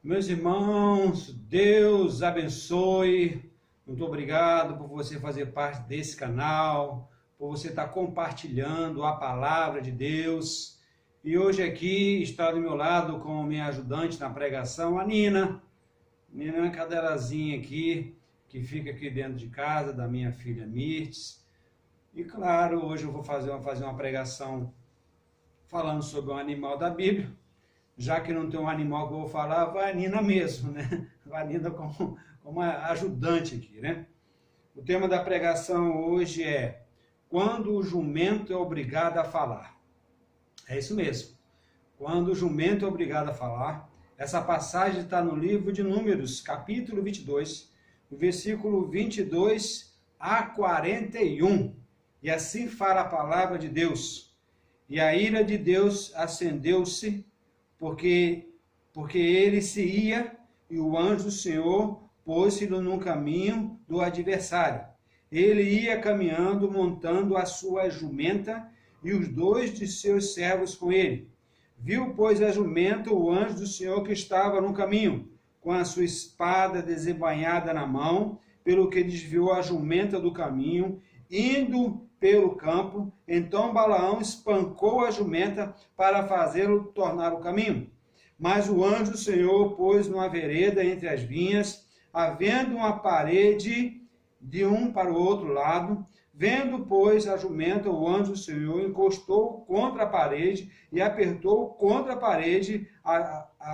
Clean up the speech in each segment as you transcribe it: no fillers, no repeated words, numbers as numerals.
Meus irmãos, Deus abençoe. Muito obrigado por você fazer parte desse canal, por você estar compartilhando a palavra de Deus. E hoje aqui está do meu lado como minha ajudante na pregação, a Nina. Nina é uma cadelazinha aqui, que fica aqui dentro de casa, da minha filha Mirtes. E claro, hoje eu vou fazer uma pregação falando sobre um animal da Bíblia. Já que não tem um animal que eu vou falar, vai a Nina mesmo, né? Vai a Nina como ajudante aqui, né? O tema da pregação hoje é: quando o jumento é obrigado a falar. É isso mesmo. Quando o jumento é obrigado a falar. Essa passagem está no livro de Números, capítulo 22, no versículo 22 a 41. E assim fala a palavra de Deus. E a ira de Deus acendeu-se, porque ele se ia, e o anjo do Senhor pôs-se no caminho do adversário. Ele ia caminhando, montando a sua jumenta, e os dois de seus servos com ele. Viu, pois, a jumenta o anjo do Senhor que estava no caminho, com a sua espada desembainhada na mão, pelo que desviou a jumenta do caminho, indo pelo campo. Então Balaão espancou a jumenta para fazê-lo tornar o caminho. Mas o anjo do Senhor pôs numa vereda entre as vinhas, havendo uma parede de um para o outro lado. Vendo, pois, a jumenta, o anjo do Senhor encostou contra a parede e apertou contra a parede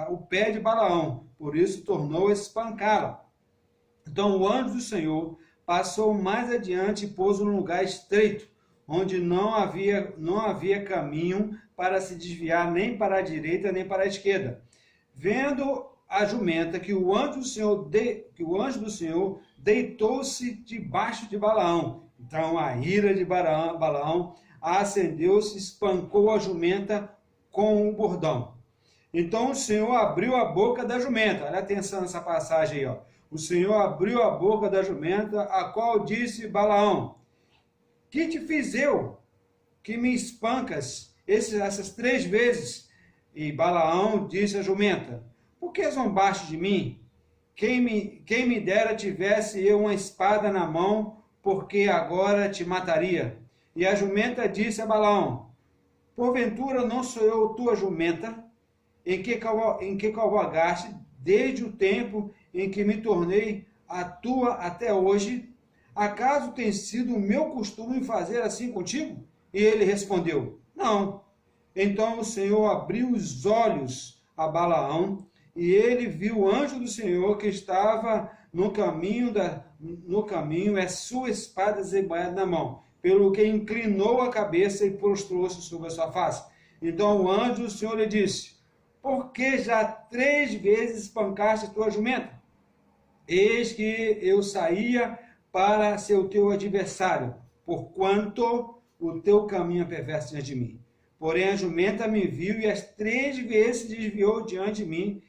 o pé de Balaão, por isso tornou a espancá-la. Então o anjo do Senhor passou mais adiante e pôs num lugar estreito, onde não havia caminho para se desviar nem para a direita nem para a esquerda. Vendo a jumenta que o anjo do Senhor deitou-se debaixo de Balaão. Então a ira de Balaão acendeu-se, espancou a jumenta com um bordão. Então o Senhor abriu a boca da jumenta. Olha atenção nessa passagem aí, ó. O Senhor abriu a boca da jumenta, a qual disse Balaão: que te fiz eu, que me espancas essas 3 vezes? E Balaão disse à jumenta: por que zombaste de mim? Quem me dera tivesse eu uma espada na mão, porque agora te mataria. E a jumenta disse a Balaão: porventura não sou eu tua jumenta, em que cavalgaste desde o tempo em que me tornei a tua até hoje? Acaso tem sido o meu costume fazer assim contigo? E ele respondeu: não. Então o Senhor abriu os olhos a Balaão, e ele viu o anjo do Senhor que estava no caminho, sua espada desembainhada na mão, pelo que inclinou a cabeça e prostrou-se sobre a sua face. Então o anjo do Senhor lhe disse: por que já 3 vezes espancaste a tua jumenta? Eis que eu saía para ser o teu adversário, porquanto o teu caminho é perverso diante de mim. Porém a jumenta me viu e as 3 vezes se desviou diante de mim.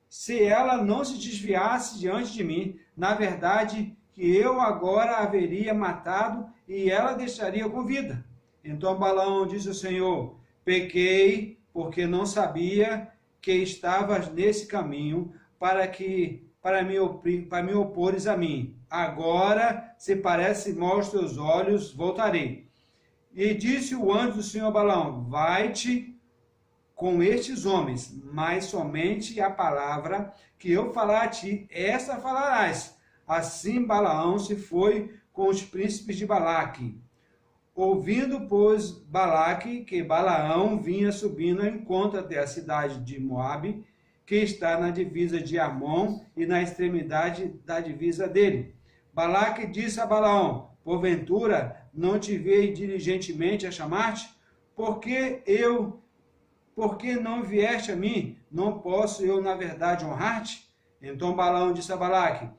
Se ela não se desviasse diante de mim, na verdade que eu agora a haveria matado e ela deixaria com vida. Então Balaão disse ao Senhor: pequei, porque não sabia que estavas nesse caminho para me opores a mim. Agora, se parece mal aos teus olhos, voltarei. E disse o anjo do Senhor a Balaão: vai-te com estes homens, mas somente a palavra que eu falar a ti, essa falarás. Assim Balaão se foi com os príncipes de Balaque. Ouvindo, pois, Balaque que Balaão vinha subindo ao encontro até a cidade de Moabe, que está na divisa de Amon e na extremidade da divisa dele. Balaque disse a Balaão: porventura não te veio diligentemente a chamar-te? Por que não vieste a mim? Não posso eu, na verdade, honrar-te? Então Balaão disse a Balaque: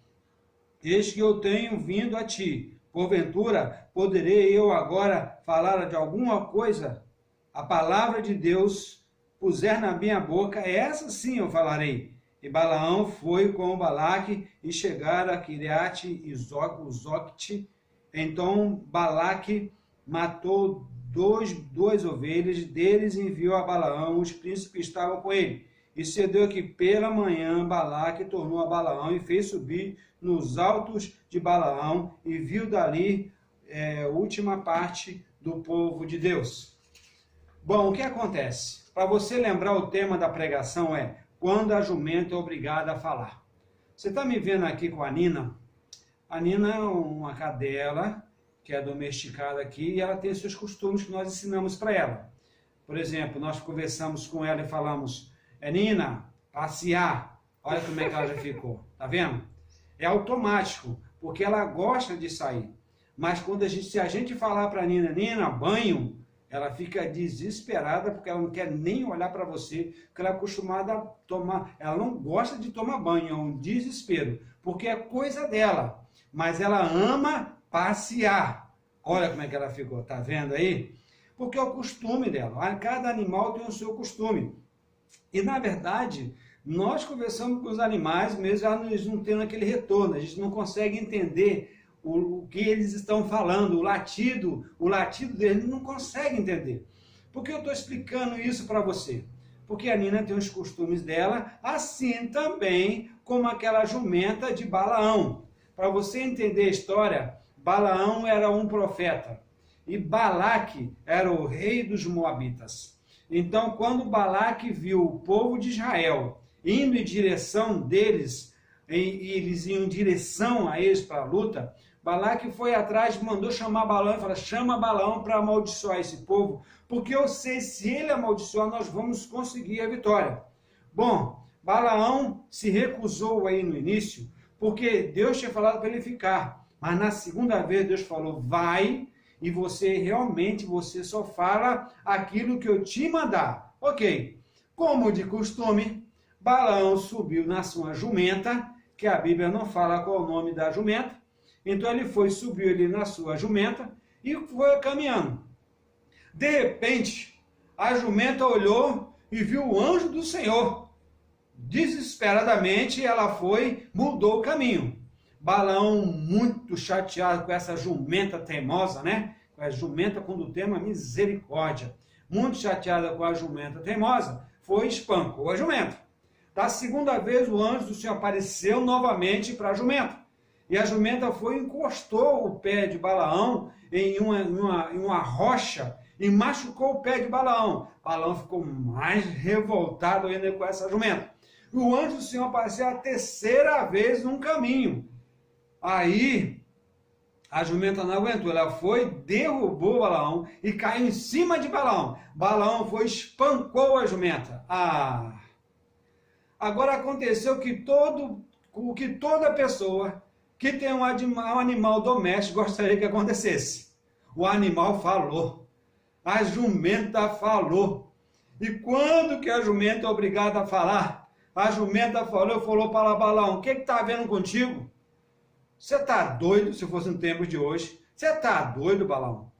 eis que eu tenho vindo a ti. Porventura, poderei eu agora falar de alguma coisa? A palavra de Deus puser na minha boca, essa sim eu falarei. E Balaão foi com Balaque e chegaram a Kiriate e Zocte. Então Balaque matou duas ovelhas, deles enviou a Balaão os príncipes que estavam com ele. E sucedeu que pela manhã Balaque tornou a Balaão e fez subir nos altos de Balaão e viu dali a última parte do povo de Deus. Bom, o que acontece? Para você lembrar, o tema da pregação é quando a jumenta é obrigada a falar. Você está me vendo aqui com a Nina? A Nina é uma cadela que é domesticada aqui e ela tem seus costumes que nós ensinamos para ela. Por exemplo, nós conversamos com ela e falamos, Nina, passear. Olha como é que ela já ficou, tá vendo? É automático, porque ela gosta de sair. Mas quando se a gente falar para a Nina, Nina, banho, ela fica desesperada porque ela não quer nem olhar para você, porque ela é acostumada a tomar, ela não gosta de tomar banho, é um desespero, porque é coisa dela, mas ela ama passear. Olha como é que ela ficou, tá vendo aí? Porque é o costume dela, cada animal tem o seu costume. E na verdade, nós conversamos com os animais, mesmo eles não tendo aquele retorno, a gente não consegue entender o que eles estão falando, o latido deles não consegue entender. Por que eu estou explicando isso para você? Porque a Nina tem os costumes dela, assim também como aquela jumenta de Balaão. Para você entender a história, Balaão era um profeta e Balaque era o rei dos Moabitas. Então, quando Balaque viu o povo de Israel indo em direção deles, e eles iam em direção a eles para a luta, Balaque foi atrás, mandou chamar Balaão e falou, chama Balaão para amaldiçoar esse povo, porque eu sei, se ele amaldiçoar, nós vamos conseguir a vitória. Bom, Balaão se recusou aí no início, porque Deus tinha falado para ele ficar, mas na segunda vez Deus falou, vai, e você só fala aquilo que eu te mandar. Ok, como de costume, Balaão subiu na sua jumenta, que a Bíblia não fala qual é o nome da jumenta, então ele subiu ali na sua jumenta e foi caminhando. De repente, a jumenta olhou e viu o anjo do Senhor. Desesperadamente, ela mudou o caminho. Balaão, muito chateado com essa jumenta teimosa, né? Com a jumenta quando tema misericórdia. Muito chateada com a jumenta teimosa, espancou a jumenta. Da segunda vez, o anjo do Senhor apareceu novamente para a jumenta. E a jumenta encostou o pé de Balaão em uma rocha e machucou o pé de Balaão. Balaão ficou mais revoltado ainda com essa jumenta. E o anjo do Senhor apareceu a terceira vez num caminho. Aí, a jumenta não aguentou, ela derrubou Balaão e caiu em cima de Balaão. Balaão espancou a jumenta. Agora aconteceu que toda pessoa que tem um animal doméstico gostaria que acontecesse. O animal falou, a jumenta falou. E quando que a jumenta é obrigada a falar? A jumenta falou para Balaão, o que está havendo contigo? Você está doido, se fosse no tempo de hoje? Você está doido, Balaão?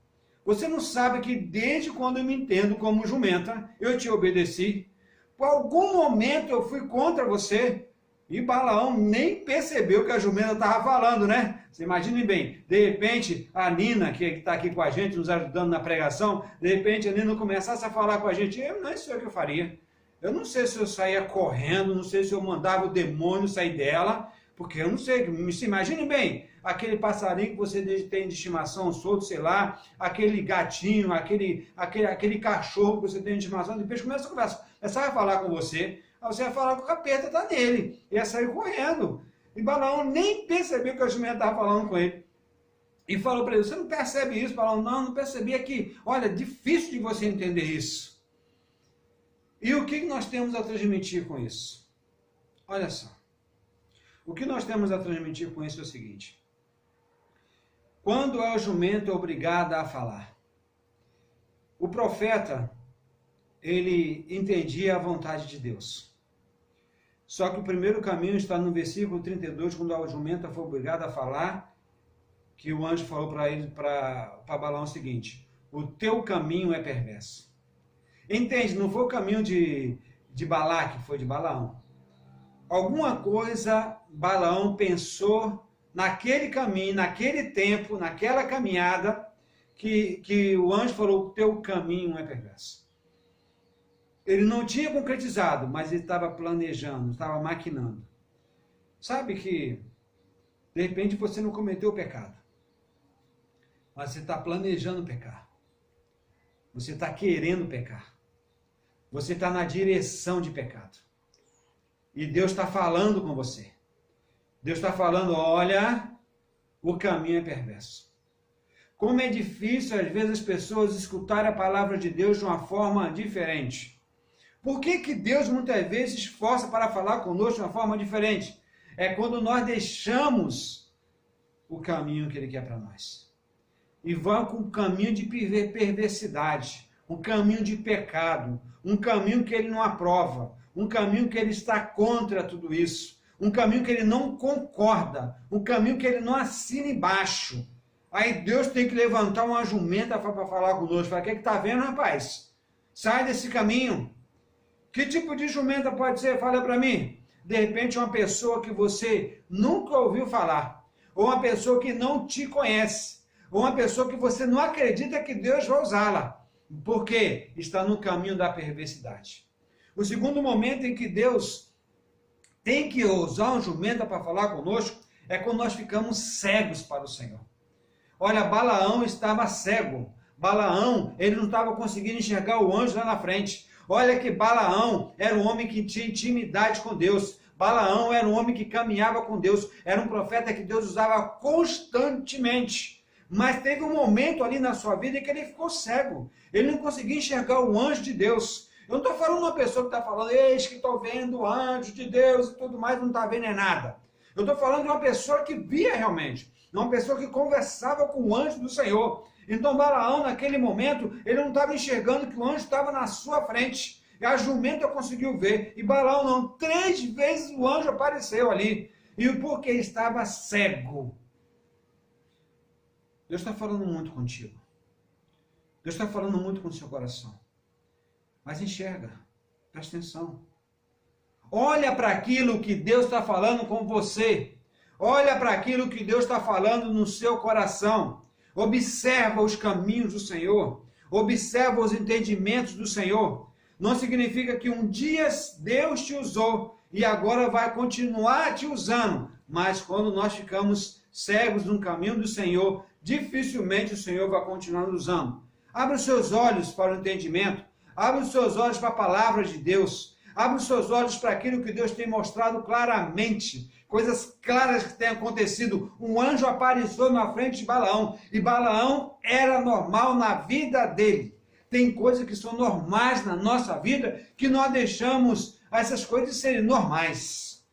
Você não sabe que desde quando eu me entendo como jumenta, eu te obedeci? Por algum momento eu fui contra você? E Balaão nem percebeu que a jumenta estava falando, né? Você imagine bem, de repente a Nina, que está aqui com a gente, nos ajudando na pregação, de repente a Nina começasse a falar com a gente, eu não sei o que eu faria. Eu não sei se eu saía correndo, não sei se eu mandava o demônio sair dela, porque eu não sei, se imagine bem, aquele passarinho que você tem de estimação solto, sei lá, aquele gatinho, aquele cachorro que você tem de estimação, depois começa a falar com você, aí você vai falar que o capeta está nele, e ia sair correndo. E Balaão nem percebeu que a jumenta estava falando com ele. E falou para ele, você não percebe isso? Balaão, não percebi, é que, olha, difícil de você entender isso. E o que nós temos a transmitir com isso? Olha só. O que nós temos a transmitir com isso é o seguinte. Quando a jumenta é obrigada a falar, o profeta, ele entendia a vontade de Deus. Só que o primeiro caminho está no versículo 32, quando a jumenta foi obrigada a falar, que o anjo falou para Balaão o seguinte, o teu caminho é perverso. Entende? Não foi o caminho de Balaque, foi de Balaão. Alguma coisa Balaão pensou naquele caminho, naquele tempo, naquela caminhada, que o anjo falou, o teu caminho é perverso. Ele não tinha concretizado, mas ele estava planejando, estava maquinando. Sabe que, de repente, você não cometeu o pecado, mas você está planejando pecar. Você está querendo pecar. Você está na direção de pecado. E Deus está falando com você. Deus está falando, olha, o caminho é perverso. Como é difícil, às vezes, as pessoas escutarem a palavra de Deus de uma forma diferente. Por que que Deus, muitas vezes, se esforça para falar conosco de uma forma diferente? É quando nós deixamos o caminho que Ele quer para nós. E vamos com um caminho de perversidade, um caminho de pecado, um caminho que Ele não aprova, um caminho que Ele está contra tudo isso, um caminho que Ele não concorda, um caminho que Ele não assina embaixo. Aí Deus tem que levantar uma jumenta para falar conosco. Fala, o que está vendo, rapaz? Sai desse caminho. Que tipo de jumenta pode ser? Fala para mim. De repente, uma pessoa que você nunca ouviu falar, ou uma pessoa que não te conhece, ou uma pessoa que você não acredita que Deus vai usá-la, porque está no caminho da perversidade. O segundo momento em que Deus tem que usar uma jumenta para falar conosco é quando nós ficamos cegos para o Senhor. Olha, Balaão estava cego. Balaão, ele não estava conseguindo enxergar o anjo lá na frente. Olha que Balaão era um homem que tinha intimidade com Deus. Balaão era um homem que caminhava com Deus. Era um profeta que Deus usava constantemente. Mas teve um momento ali na sua vida em que ele ficou cego. Ele não conseguia enxergar o anjo de Deus. Eu não estou falando de uma pessoa que está falando, eis que estou vendo o anjo de Deus e tudo mais, não está vendo é nada. Eu estou falando de uma pessoa que via realmente. Uma pessoa que conversava com o anjo do Senhor. Então Balaão, naquele momento, ele não estava enxergando que o anjo estava na sua frente. E a jumenta conseguiu ver. E Balaão não. 3 vezes o anjo apareceu ali. E porque estava cego. Deus está falando muito contigo. Deus está falando muito com o seu coração. Mas enxerga. Presta atenção. Olha para aquilo que Deus está falando com você. Olha para aquilo que Deus está falando no seu coração. Observa os caminhos do Senhor. Observa os entendimentos do Senhor. Não significa que um dia Deus te usou e agora vai continuar te usando. Mas quando nós ficamos cegos no caminho do Senhor, dificilmente o Senhor vai continuar nos usando. Abre os seus olhos para o entendimento. Abre os seus olhos para a palavra de Deus. Abre os seus olhos para aquilo que Deus tem mostrado claramente. Coisas claras que têm acontecido. Um anjo apareceu na frente de Balaão. E Balaão era normal na vida dele. Tem coisas que são normais na nossa vida que nós deixamos essas coisas serem normais.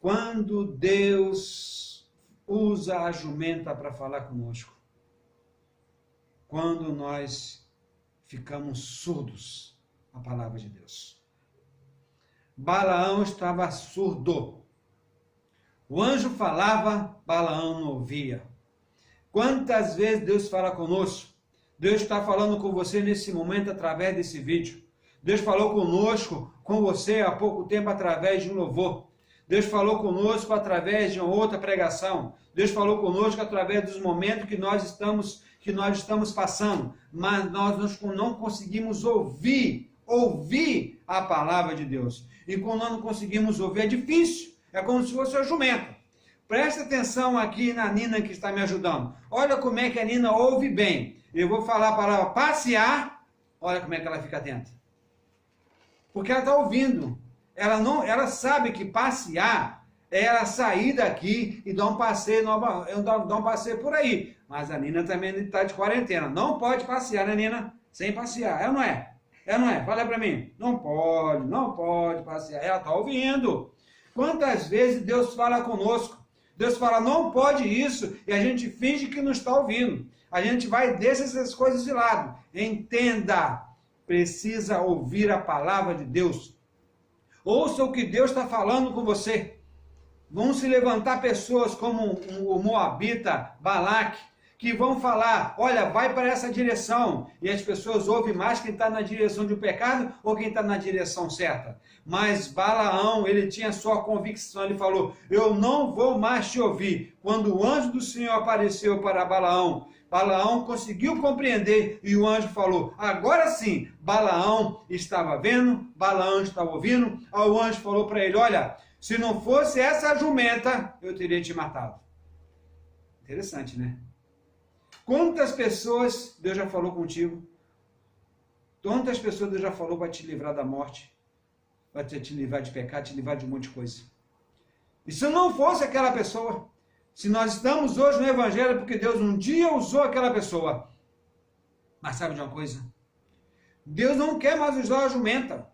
Quando Deus usa a jumenta para falar conosco. Quando nós ficamos surdos à palavra de Deus. Balaão estava surdo. O anjo falava, Balaão não ouvia. Quantas vezes Deus fala conosco? Deus está falando com você nesse momento através desse vídeo. Deus falou conosco, com você há pouco tempo através de um louvor. Deus falou conosco através de uma outra pregação. Deus falou conosco através dos momentos que nós estamos passando. Mas nós não conseguimos ouvir a palavra de Deus. E quando nós não conseguimos ouvir, é difícil. É como se fosse a jumenta. Presta atenção aqui na Nina que está me ajudando. Olha como é que a Nina ouve bem. Eu vou falar a palavra passear. Olha como é que ela fica atenta. Porque ela está ouvindo. Ela sabe que passear é ela sair daqui e dar um passeio, dar um passeio por aí. Mas a Nina também está de quarentena. Não pode passear, né, Nina? Sem passear. É ou não é? É ou não é? Fala para mim. Não pode passear. Ela está ouvindo. Quantas vezes Deus fala conosco? Deus fala, não pode isso, e a gente finge que não está ouvindo. A gente vai deixar essas coisas de lado. Entenda, precisa ouvir a palavra de Deus. Ouça o que Deus está falando com você. Vão se levantar pessoas como o Moabita, Balaque, que vão falar, olha, vai para essa direção, e as pessoas ouvem mais quem está na direção do pecado ou quem está na direção certa. Mas Balaão, ele tinha sua convicção, ele falou, eu não vou mais te ouvir. Quando o anjo do Senhor apareceu para Balaão, Balaão conseguiu compreender e o anjo falou, agora sim, Balaão estava vendo, Balaão estava ouvindo, aí o anjo falou para ele, olha, se não fosse essa jumenta, eu teria te matado. Interessante, né? Quantas pessoas Deus já falou contigo? Quantas pessoas Deus já falou para te livrar da morte? Para te livrar de pecado, te livrar de um monte de coisa. E se não fosse aquela pessoa, se nós estamos hoje no Evangelho, é porque Deus um dia usou aquela pessoa. Mas sabe de uma coisa? Deus não quer mais usar a jumenta.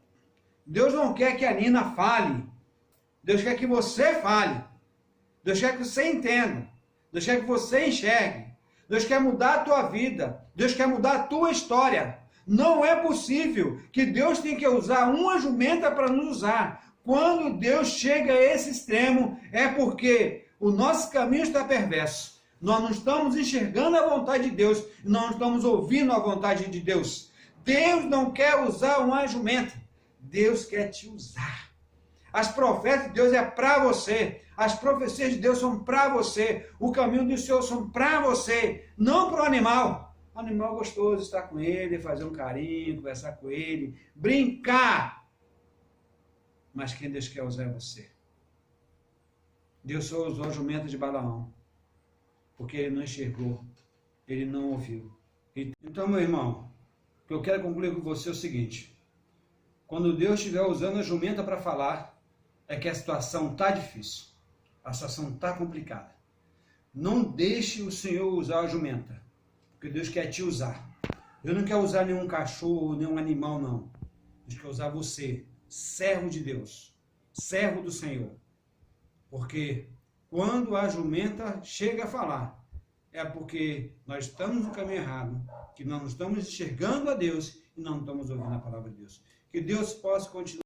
Deus não quer que a Nina fale. Deus quer que você fale. Deus quer que você entenda. Deus quer que você enxergue. Deus quer mudar a tua vida. Deus quer mudar a tua história. Não é possível que Deus tenha que usar uma jumenta para nos usar. Quando Deus chega a esse extremo, é porque o nosso caminho está perverso. Nós não estamos enxergando a vontade de Deus, não estamos ouvindo a vontade de Deus. Deus não quer usar uma jumenta. Deus quer te usar. As profetas de Deus é para você. As profecias de Deus são para você. O caminho do Senhor são para você, não para o animal. O animal gostoso, estar com ele, fazer um carinho, conversar com ele, brincar. Mas quem Deus quer usar é você. Deus só usou a jumenta de Balaão, porque ele não enxergou, ele não ouviu. Então, meu irmão, o que eu quero concluir com você é o seguinte. Quando Deus estiver usando a jumenta para falar, é que a situação está difícil. A situação está complicada. Não deixe o Senhor usar a jumenta, porque Deus quer te usar. Deus não quer usar nenhum cachorro, nenhum animal, não. Deus quer usar você, servo de Deus, servo do Senhor. Porque quando a jumenta chega a falar, é porque nós estamos no caminho errado, que nós não estamos enxergando a Deus e não estamos ouvindo a palavra de Deus. Que Deus possa continuar